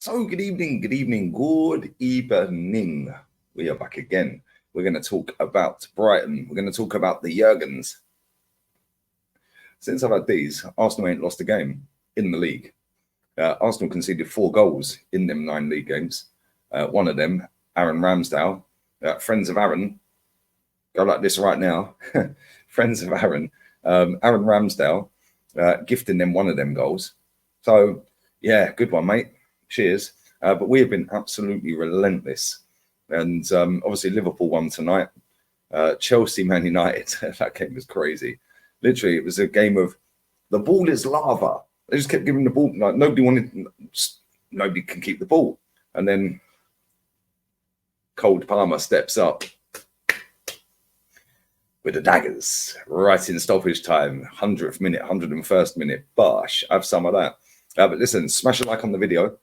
So, good evening, good evening, good evening. We are back again. We're going to talk about Brighton. We're going to talk about the Jurgens. Since I've had these, Arsenal ain't lost a game in the league. Arsenal conceded 4 goals in them 9 league games. One of them, Aaron Ramsdale, friends of Aaron, go like this right now. Friends of Aaron, Aaron Ramsdale, gifting them one of them goals. So, yeah, good one, mate. Cheers. But we have been absolutely relentless. And obviously Liverpool won tonight. Chelsea, Man United, that game was crazy. Literally, it was a game of the ball is lava. They just kept giving the ball. Like nobody can keep the ball. And then Cold Palmer steps up with the daggers right in stoppage time. 100th minute, 101st minute. Bosh, have some of that. But listen, smash a like on the video.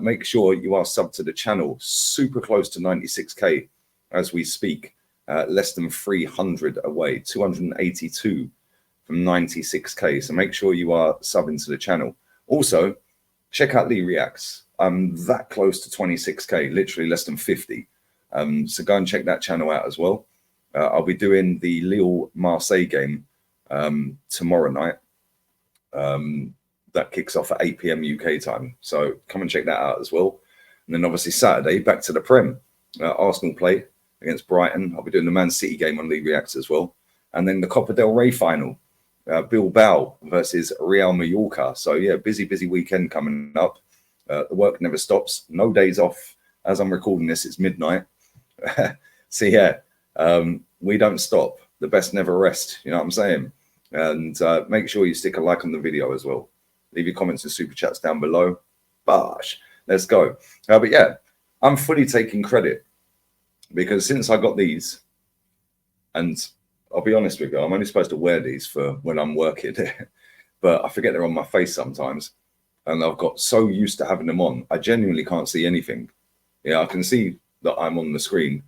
Make sure you are subbed to the channel. Super close to 96k as we speak. Less than 300 away. 282 from 96k. So make sure you are subbing to the channel. Also, check out Lee Reacts. I'm that close to 26k, literally less than 50. So go and check that channel out as well. I'll be doing the Lille-Marseille game tomorrow night. That kicks off at 8 p.m. UK time. So come and check that out as well. And then obviously Saturday, back to the Prem. Arsenal play against Brighton. I'll be doing the Man City game on League Reacts as well. And then the Copa del Rey final. Bilbao versus Real Mallorca. So yeah, busy weekend coming up. The work never stops. No days off. As I'm recording this, it's midnight. So yeah, we don't stop. The best never rest. You know what I'm saying? And make sure you stick a like on the video as well. Leave your comments and super chats down below. Bosh, let's go. But yeah, I'm fully taking credit because since I got these, and I'll be honest with you, I'm only supposed to wear these for when I'm working, but I forget they're on my face sometimes. And I've got so used to having them on, I genuinely can't see anything. Yeah, I can see that I'm on the screen,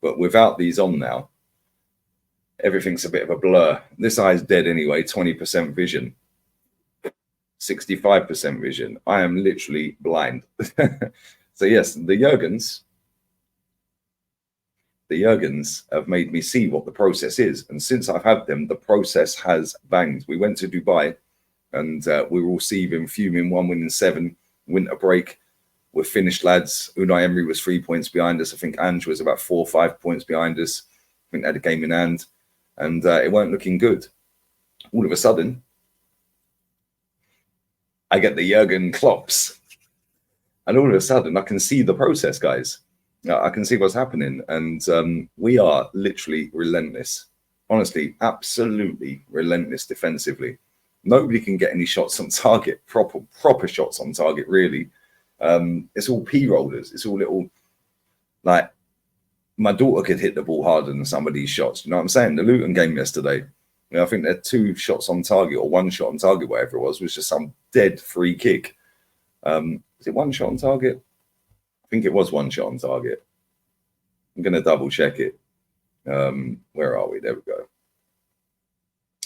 but without these on now, everything's a bit of a blur. This eye's dead anyway, 20% vision. 65% vision. I am literally blind. So yes, the Jurgens have made me see what the process is. And since I've had them, the process has banged. We went to Dubai and we were all seething, fuming, 1 win in 7, winter break. We're finished, lads. Unai Emery was 3 points behind us. I think Ange was about 4 or 5 points behind us. I think they had a game in hand. And it weren't looking good. All of a sudden, I get the Jurgen Klopps. And all of a sudden, I can see the process, guys. I can see what's happening. And we are literally relentless. Honestly, absolutely relentless defensively. Nobody can get any shots on target, proper shots on target, really. It's all P-rollers. It's all little, like, my daughter could hit the ball harder than some of these shots. You know what I'm saying? The Luton game yesterday, you know, I think they're 2 shots on target or 1 shot on target, whatever it was just some dead free kick. Is it 1 shot on target? I think it was 1 shot on target. I'm going to double check it. Where are we? There we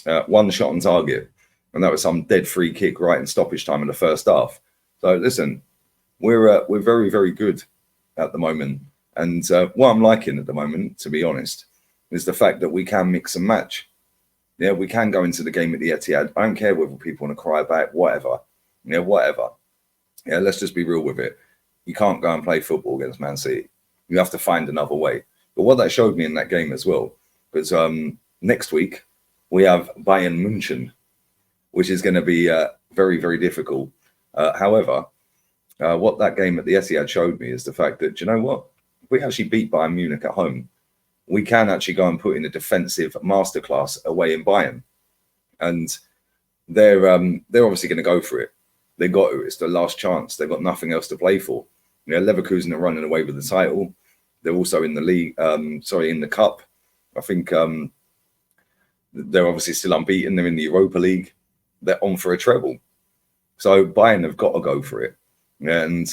go. 1 shot on target. And that was some dead free kick right in stoppage time in the first half. So listen, we're very, very good at the moment. And what I'm liking at the moment, to be honest, is the fact that we can mix and match. Yeah, we can go into the game at the Etihad. I don't care whether people want to cry about it, whatever. Yeah, whatever. Yeah, let's just be real with it. You can't go and play football against Man City. You have to find another way. But what that showed me in that game as well was next week we have Bayern München, which is going to be very, very difficult. However, what that game at the Etihad showed me is the fact that, do you know what? If we actually beat Bayern Munich at home, we can actually go and put in a defensive masterclass away in Bayern. And they're obviously going to go for it. They got to. It's the last chance. They've got nothing else to play for. You know, Leverkusen are running away with the title. They're also in the league, in the cup. I think they're obviously still unbeaten. They're in the Europa League. They're on for a treble. So Bayern have got to go for it. And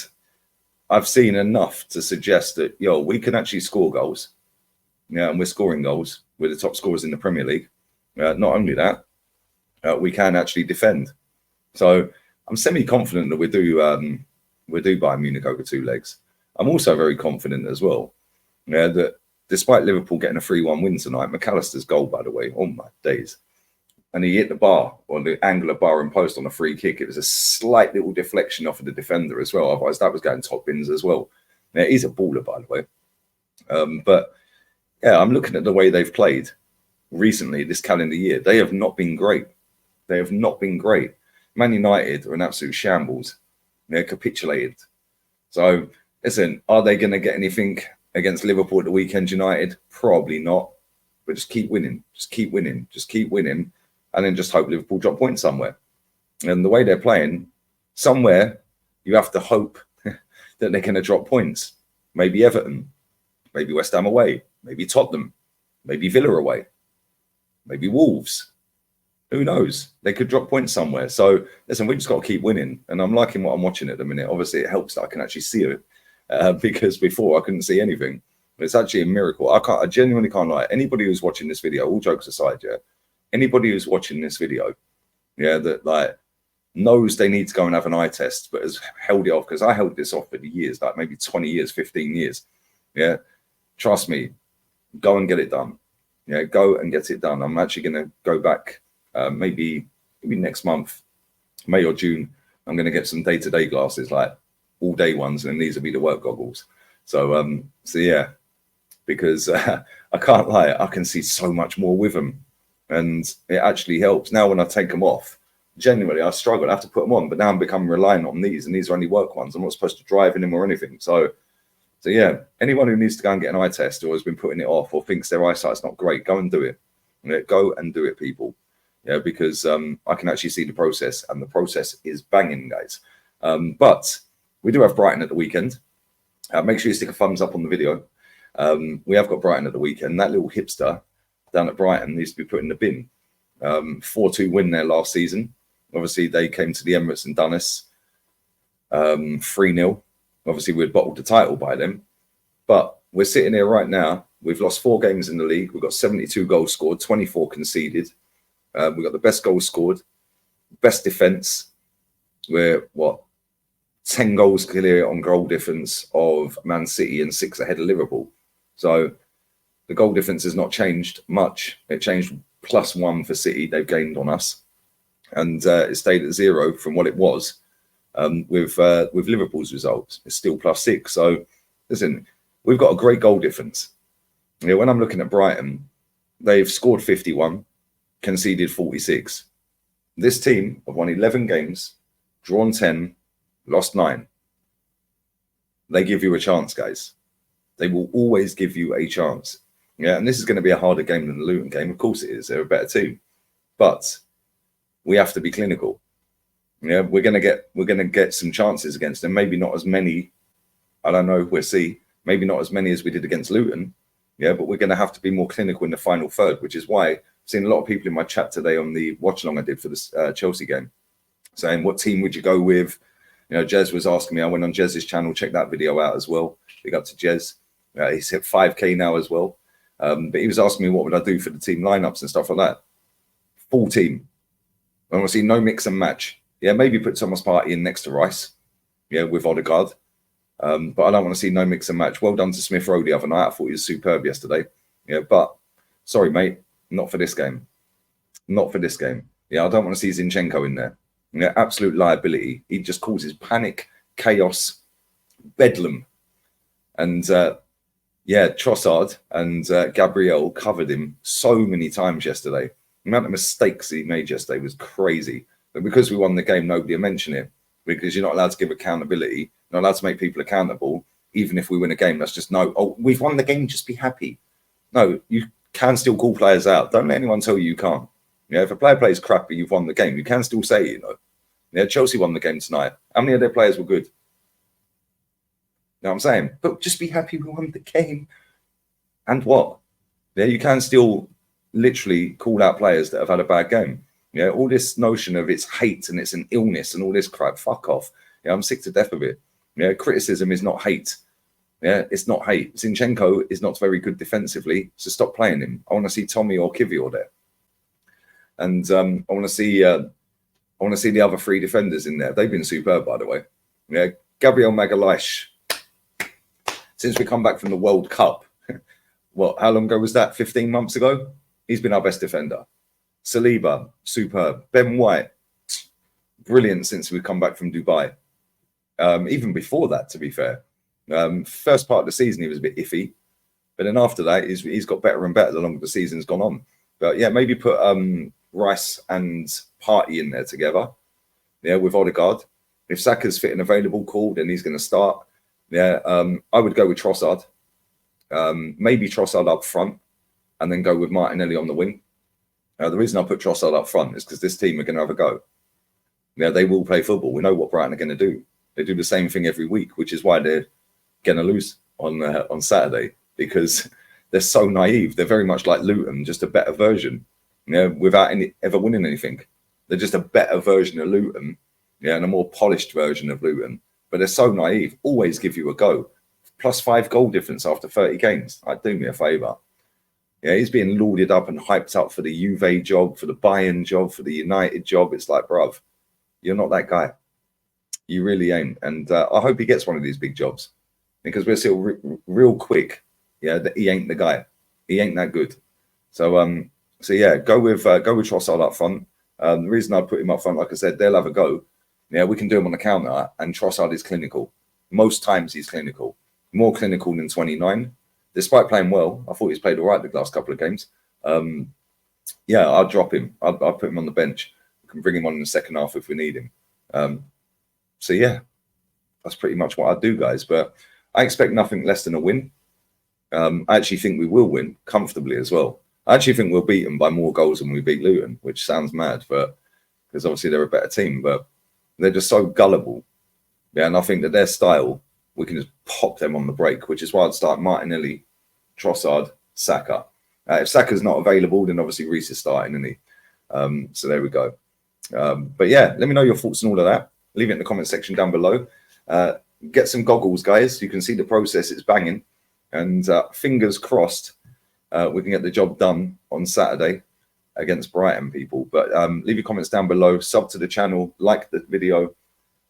I've seen enough to suggest that, we can actually score goals. Yeah, and we're scoring goals. We're the top scorers in the Premier League. Not only that, we can actually defend. So I'm semi-confident that we do we do Bayern Munich over 2 legs. I'm also very confident as well, yeah, that despite Liverpool getting a 3-1 win tonight, McAllister's goal, by the way, oh my days. And he hit the bar, or the angle of bar and post on a free kick. It was a slight little deflection off of the defender as well. Otherwise, that was going top bins as well. Yeah, he's a baller, by the way. But yeah, I'm looking at the way they've played recently this calendar year. They have not been great. They have not been great. Man United are an absolute shambles. They're capitulated. So, listen, are they going to get anything against Liverpool at the weekend, United? Probably not. But just keep winning. Just keep winning. Just keep winning. And then just hope Liverpool drop points somewhere. And the way they're playing, somewhere you have to hope that they're going to drop points. Maybe Everton. Maybe West Ham away. Maybe Tottenham. Maybe Villa away. Maybe Wolves. Who knows? They could drop points somewhere. So, listen, we just got to keep winning. And I'm liking what I'm watching at the minute. Obviously, it helps that I can actually see it. Because before I couldn't see anything. But it's actually a miracle. I genuinely can't lie. Anybody who's watching this video, all jokes aside, yeah, anybody who's watching this video, yeah, that like knows they need to go and have an eye test, but has held it off, because I held this off for years, like maybe 20 years, 15 years. Yeah, trust me, go and get it done. Yeah, go and get it done. I'm actually going to go back maybe next month, May or June. I'm going to get some day-to-day glasses, like all day ones, and these will be the work goggles. So yeah, because I can't lie, I can see so much more with them, and it actually helps. Now when I take them off, genuinely I struggle. I have to put them on, but now I'm becoming reliant on these, and these are only work ones. I'm not supposed to drive in them or anything. So yeah, anyone who needs to go and get an eye test, or has been putting it off, or thinks their eyesight's not great, go and do it. Yeah, go and do it, people. Yeah, because I can actually see the process, and the process is banging, guys. But we do have Brighton at the weekend. Make sure you stick a thumbs up on the video. We have got Brighton at the weekend. That little hipster down at Brighton needs to be put in the bin. 4-2 win there last season. Obviously, they came to the Emirates and done us 3-0. Obviously, we'd bottled the title by them. But we're sitting here right now. We've lost 4 games in the league. We've got 72 goals scored, 24 conceded. We've got the best goals scored, best defence. We're, 10 goals clear on goal difference of Man City and 6 ahead of Liverpool. So the goal difference has not changed much. It changed +1 for City. They've gained on us. And it stayed at 0 from what it was. With Liverpool's results, it's still +6. So listen, we've got a great goal difference. Yeah, when I'm looking at Brighton, they've scored 51, conceded 46. This team have won 11 games, drawn 10, lost 9. They give you a chance, guys. They will always give you a chance. Yeah, and this is going to be a harder game than the Luton game. Of course it is. They're a better team. But we have to be clinical. Yeah, we're gonna get some chances against them. Maybe not as many. I don't know. We'll see. Maybe not as many as we did against Luton. Yeah, but we're going to have to be more clinical in the final third, which is why I've seen a lot of people in my chat today on the watch along I did for this Chelsea game saying, what team would you go with? You know, Jez was asking me. I went on Jez's channel, check that video out as well. Big up to Jez. He's hit 5K now as well. But he was asking me what would I do for the team lineups and stuff like that. Full team. I want to see no mix and match. Yeah, maybe put Thomas Partey in next to Rice. Yeah, with Odegaard. But I don't want to see no mix and match. Well done to Smith Rowe the other night. I thought he was superb yesterday. Yeah, but sorry, mate, not for this game. Not for this game. Yeah, I don't want to see Zinchenko in there. Yeah, absolute liability. He just causes panic, chaos, bedlam. And yeah, Trossard and Gabriel covered him so many times yesterday. The amount of mistakes he made yesterday was crazy. But because we won the game, nobody will mention it. Because you're not allowed to give accountability. You're not allowed to make people accountable. Even if we win a game, that's just no. Oh, we've won the game, just be happy. No, you can still call players out. Don't let anyone tell you you can't. Yeah, if a player plays crap but you've won the game, you can still say, you know. Yeah, Chelsea won the game tonight. How many of their players were good? You know what I'm saying? But just be happy we won the game. And what? Yeah, you can still literally call out players that have had a bad game. Yeah, all this notion of it's hate and it's an illness and all this crap, fuck off. Yeah, I'm sick to death of it. Yeah, criticism is not hate. Yeah, it's not hate. Zinchenko is not very good defensively, so stop playing him. I want to see Tommy or Kivior there. And I want to see the other 3 defenders in there. They've been superb, by the way. Yeah, Gabriel Magalhaes, since we come back from the World Cup, what, how long ago was that? 15 months ago? He's been our best defender. Saliba, superb. Ben White, brilliant since we've come back from Dubai. Even before that, to be fair. First part of the season, he was a bit iffy. But then after that, he's got better and better the longer the season's gone on. But yeah, maybe put Rice and Partey in there together. Yeah, with Odegaard. If Saka's fit and available, cool, then he's going to start. Yeah, I would go with Trossard. Maybe Trossard up front and then go with Martinelli on the wing. The reason I put Trossard up front is because this team are going to have a go. Yeah, they will play football. We know what Brighton are going to do. They do the same thing every week, which is why they're going to lose on Saturday, because they're so naive. They're very much like Luton, just a better version, without ever winning anything. They're just a better version of Luton, and a more polished version of Luton. But they're so naive, always give you a go. +5 goal difference after 30 games. I'd do me a favour. Yeah, he's being lauded up and hyped up for the Juve job, for the Bayern job, for the United job. It's like, bruv, you're not that guy. You really ain't. And I hope he gets one of these big jobs, because we're still real quick. Yeah, that he ain't the guy. He ain't that good. So yeah, go with Trossard up front. The reason I put him up front, like I said, they'll have a go. Yeah, we can do him on the counter, and Trossard is clinical. Most times he's clinical. More clinical than 29. Despite playing well, I thought he's played all right the last couple of games. Yeah, I'll drop him. I'll put him on the bench. We can bring him on in the second half if we need him. So yeah, that's pretty much what I do, guys. But I expect nothing less than a win. I actually think we will win comfortably as well. I actually think we'll beat them by more goals than we beat Luton, which sounds mad, but because obviously they're a better team, but they're just so gullible. Yeah, and I think that their style, we can just pop them on the break, which is why I'd start Martinelli, Trossard, Saka. If Saka's not available, then obviously Reece is starting, isn't he? So there we go. But yeah, let me know your thoughts on all of that. Leave it in the comment section down below. Get some goggles, guys. You can see the process. It's banging. And fingers crossed, we can get the job done on Saturday against Brighton, people. But leave your comments down below. Sub to the channel. Like the video.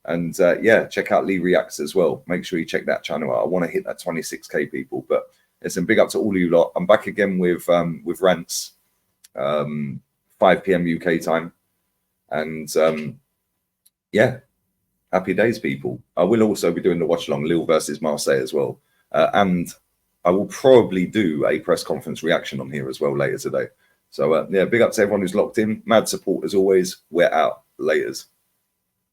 And yeah, check out Lee Reacts as well. Make sure you check that channel out. I want to hit that 26k, people. But it's a big up to all of you lot. I'm back again with rants, 5 p.m. UK time. And yeah, happy days, people. I will also be doing the watch along Lille versus Marseille as well. And I will probably do a press conference reaction on here as well later today. So yeah, big up to everyone who's locked in. Mad support as always. We're out. Laters.